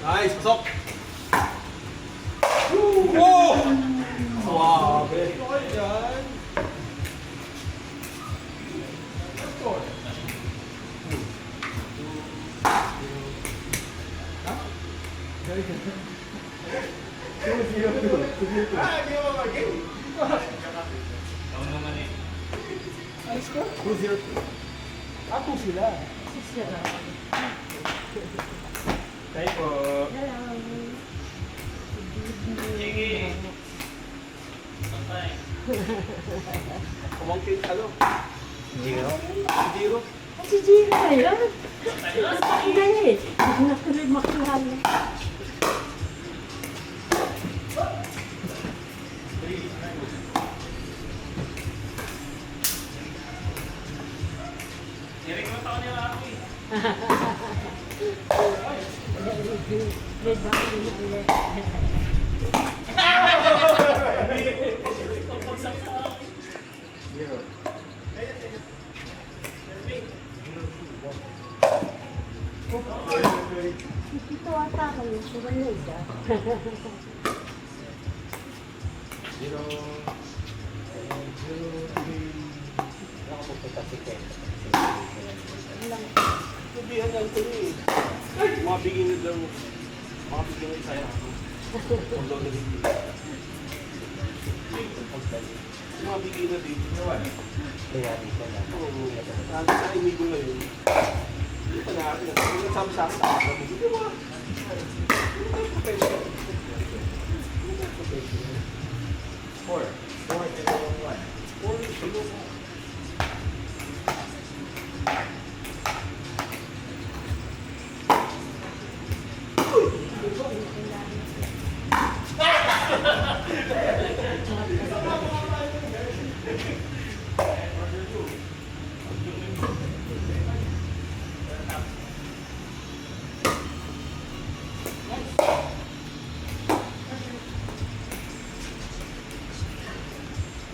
Nice, pasok! Wow! Suwabe! Okay dyan! Ano score? 2-0. Ako sila. Tayo po. Sige. Kumangkin ano? Zero. Zero. Si Gino na yun. Ang galit. Hindi na tuloy makilala. Direk mo pa nila ako eh. Red ba ako nila? Zero. Ito ata kayo. Sugan na isa. Zero. Ako pupunta si Ken. Sabihan lang ito eh. Mga beginner lang. Mga beginner sa'yo. Kung daw nagiging. Mga beginner dito. Kaya dito na. Oo. Sa amigo na yun. Hindi pa natin. Kung nagsama sa akin, hindi ba? Professional. Four. Four and one. Or, sino?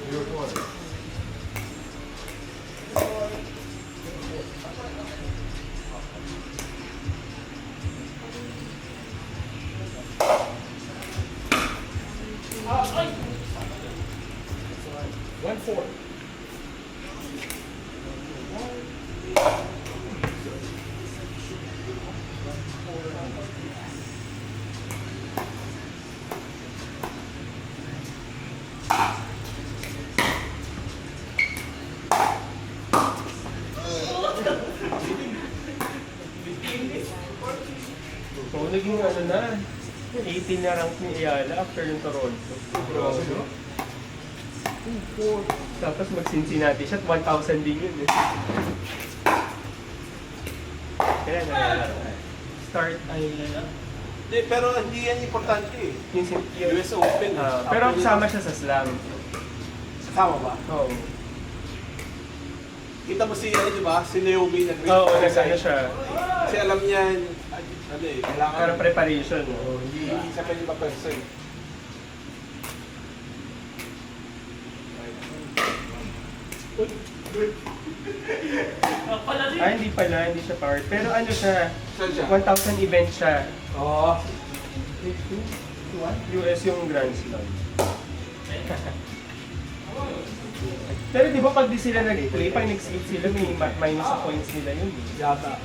Zero four. One, four. Oo, naging ano na, 18 na rank ni Ayala after yung Toronto. Grabe. Tapos mag-Cincinnati siya, 1,000 din yun eh. Kaya nalalaro. Start ay Hindi, pero hindi yan importante eh. yung US Open. pero kasama siya sa slam. Kasama ba? Oo. Kita mo si, ano, di ba? Si Naomi nag-reach. Oo, nag-ano siya. Kasi alam niya, ano eh, kailangan. Para preparation. Oo, hindi sa kanya pa-person. Hindi pala, hindi siya powered. Pero ano siya, Saan siya? 1,000 event siya. Oo. US yung Grand Slam. Pero di ba pag di sila nag-play, pag nag-skip sila, may minus sa points nila yun. Yata.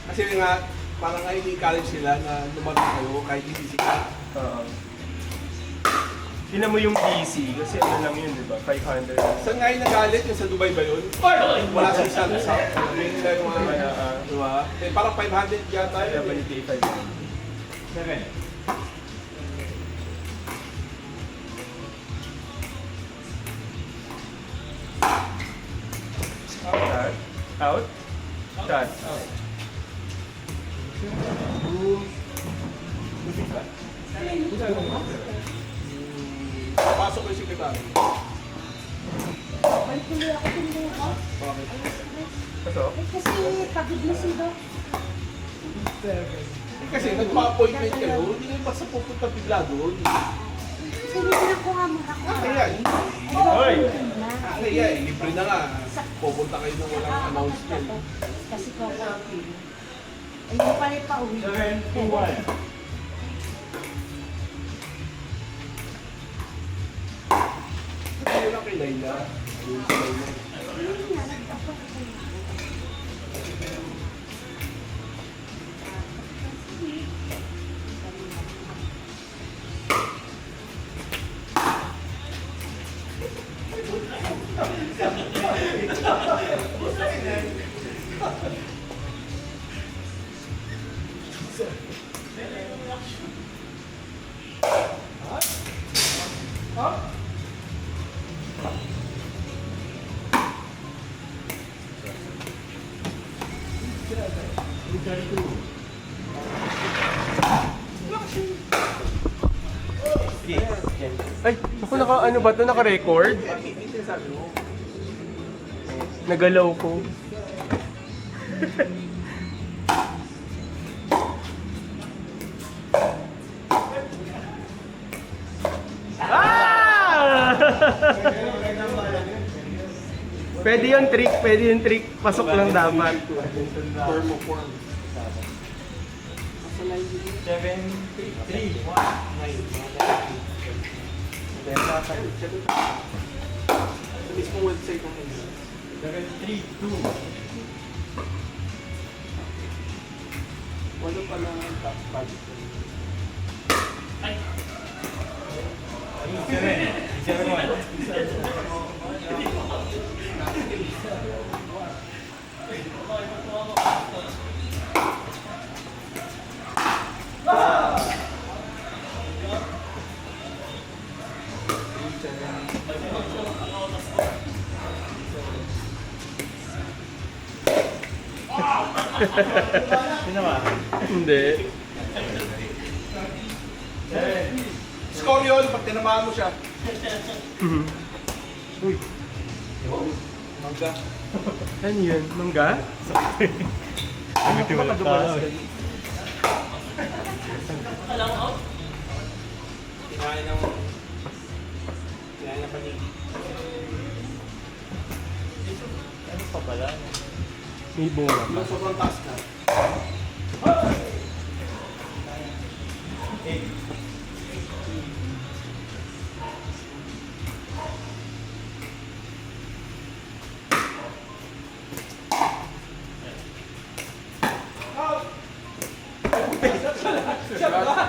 Kasi nga, parang nga ini-encourage sila na lumagay kayo kahit hindi sila. Oo. Tinan mo yung PC, kasi ano lang yun, di ba? 500. Saan nga yung nagalit? Yung sa Dubai ba yun? Wala sa isa sa sabi nila yung mga, di ba? Eh, parang 500 yata yun. WTA 5. Seven. Shot. Out. Shot. Out. Pasok ko yung sekretary. Ay, tuloy ako tuloy ako. Bakit? Ito? Eh, kasi pag-ibisi daw. Kasi nagpa-appointment kayo, hindi kayo basta pupunta bigla doon. Kasi Tinitingnan ko nga muna ko. Kaya, Hoy! kaya, libre na nga. Pupunta kayo nang walang announcement. Kasi ko ako. Ayun pala yung pauwi. 7-2-1. Kaya lang kay Laila. Ayun si Laila. Ay, ako ano ba ito? Naka-record? Hindi sinasabi mo. Nagalaw ko. Ah! Pwede yung trick, pwede yung trick. Pasok lang dapat. Form of form. 7-3-1. Sa mismong website ng Laila. 7-3-2. Wala pala ang top pad. 7-1. Hindi. Score yun pag tinamaan mo siya. Mangga. Ano yun? Mangga? Ano ka makadumalas ka? Kinain ng panigi. Ano pa pala? May bunga pa. Yung sobrang taas na.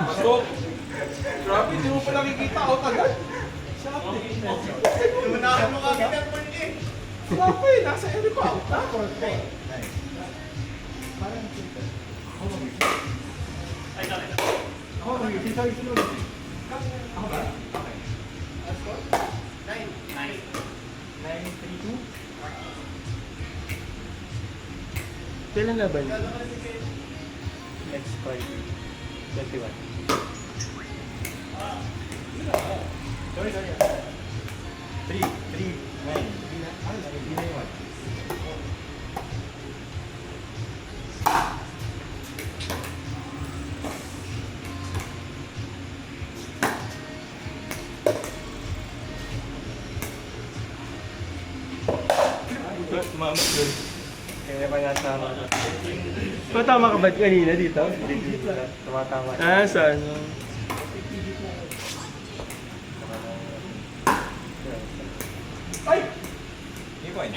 Masok. Grabe, hindi mo pa nakikita out agad. Luminahan mo kami ng point eh. Grabe, nasa ere pa out na. Kailan laban? Next call. 21. Sorry. 3, 9. Hindi na yun. Mama dun. Kaya pa nasa Patama ka ba kanina dito? tumatama. Ah, sa ano? Ay! Hindi po yun.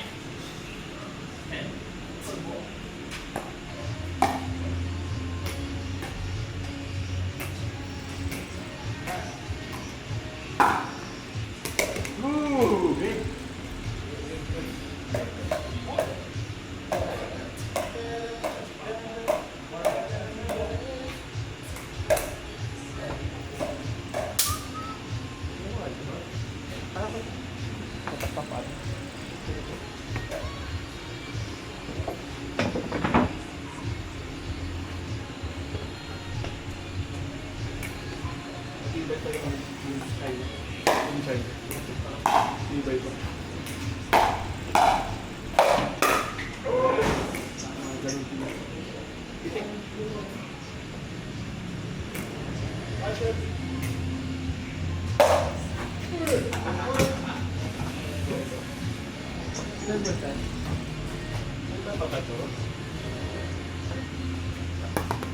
Ibay pa yung inside. Inside. Ibay pa. Ganun sila. Itik.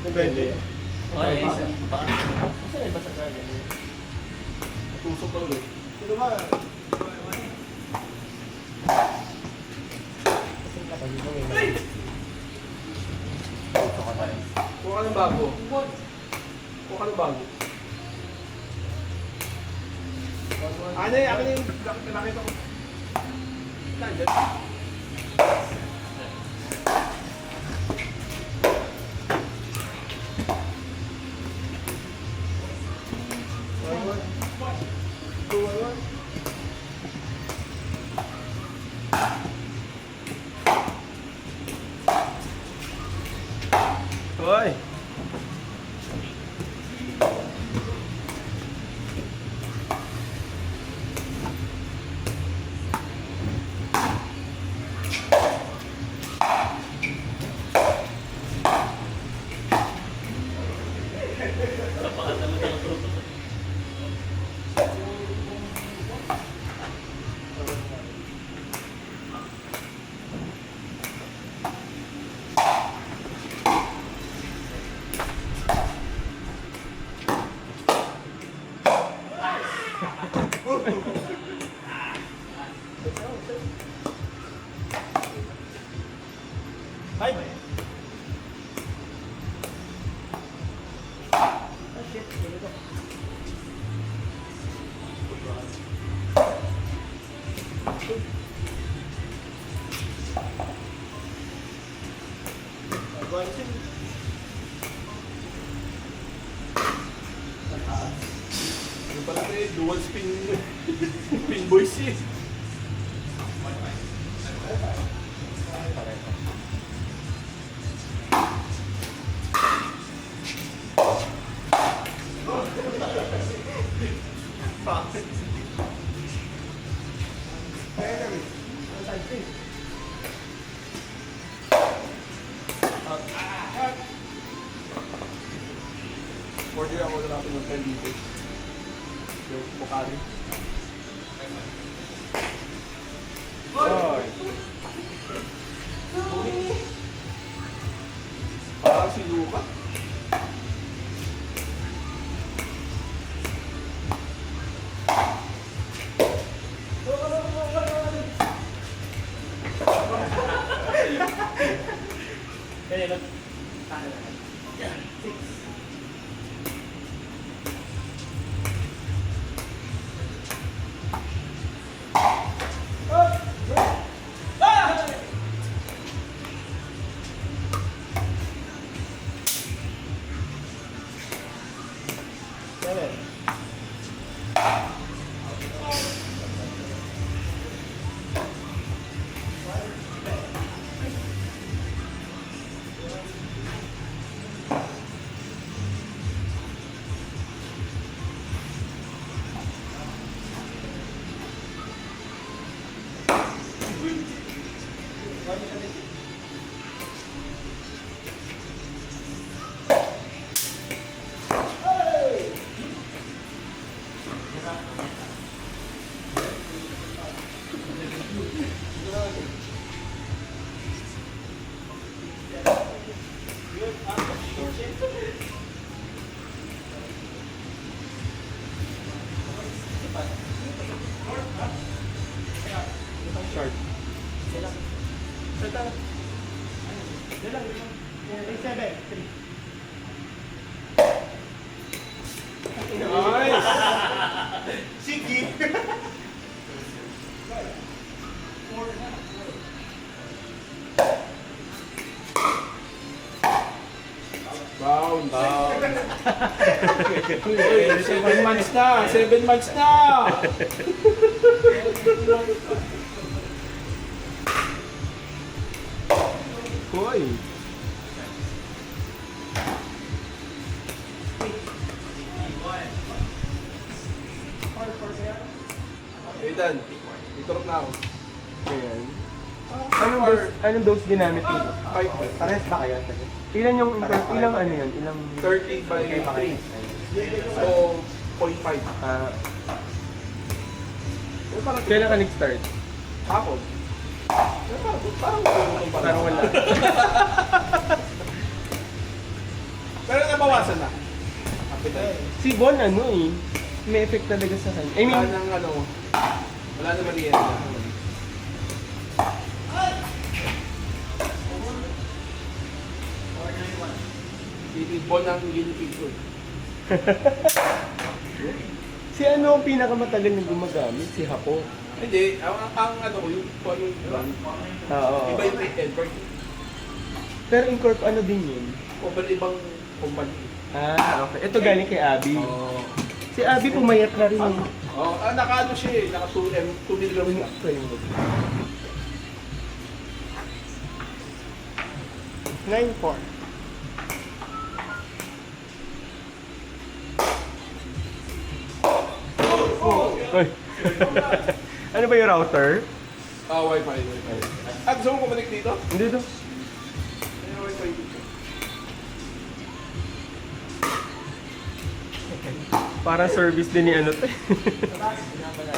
Depende. Okay, isa. Saan yung basa ka? Tusok lang ulit. Sino ba? Ito ka na rin. Kuha ka ng bago. Kuha ka ng bago. Ano yung, ako na yung nakita ko. Nandiyan. Hoy! Ay! Yung pala may dual spin spin boys eh. Order ako na natin ng 10 liters. Yung bukali. Hoy! Parang si Luca. Short. Nice! Bound. Bound. 7 months na! 7 months na! Hoy! Aidan, iturok na ako. Ayan. Anong dose ginamit mo? 5. Pares ba kayo? Ilan yung, ilang ano yun? Ilang... 30 by 3. So, 0.5. Ah, Parang Kailan ka nag-start? hapon. Parang Parang wala. Pero nabawasan na. Appetite. Si Bon ano eh, may effect talaga sa kanya. I Wala mean, nang ano, wala na merienda. Ibon ang ginipig ko. si ano ang pinakamatagal na gumagamit? Si Hapo. Hindi, ang ano ko, yung brand. Oo. Iba yung Edward. Pero Incorp ano din yun? O pero ibang company. Ah, okay. Ito galing kay Abby. Oo. Si Abby pumayat na rin yung Oh, naka-ano siya eh, naka 2 mg lang. framework. 9-4. Oy. Ano ba yung router? Ah, wifi. Ah, gusto mo kumanik dito? Hindi to. May wifi dito. Para service din ni ano to.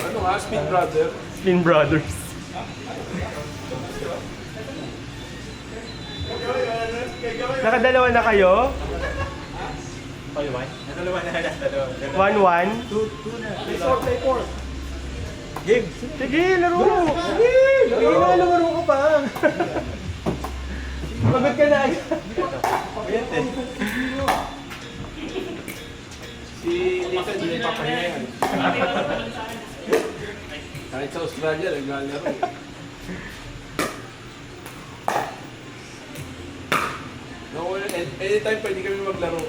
Ano nga, Speed Brother. Spin Brothers. Nakadalawa na kayo? Dalawa na. 1-1? Play four. Game. Sige, laro. Sige, laro ka pa. Pagod ka na agad. Si Nathan, hindi papahinga yan. Kahit sa Australia, naglalaro eh. No, anytime pwede kami maglaro.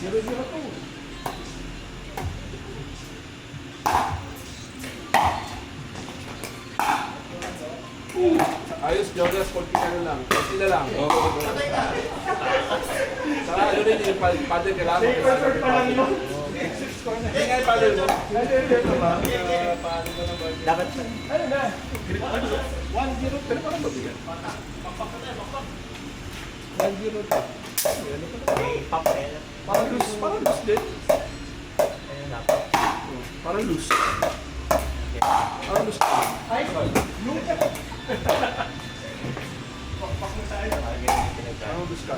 Zero po. Ayos, Jonas, konti ka na lang. Konti na lang. Saka ano rin yung paddle kailangan. Paper pa lang yun. Hindi nga yung paddle mo. Dapat Ano na? 1-0, pero parang mabigat. 1-0 to. may papel. Parang loose din. Ayun dapat. Parang loose. Parang loose. Ay, Parang loose ka.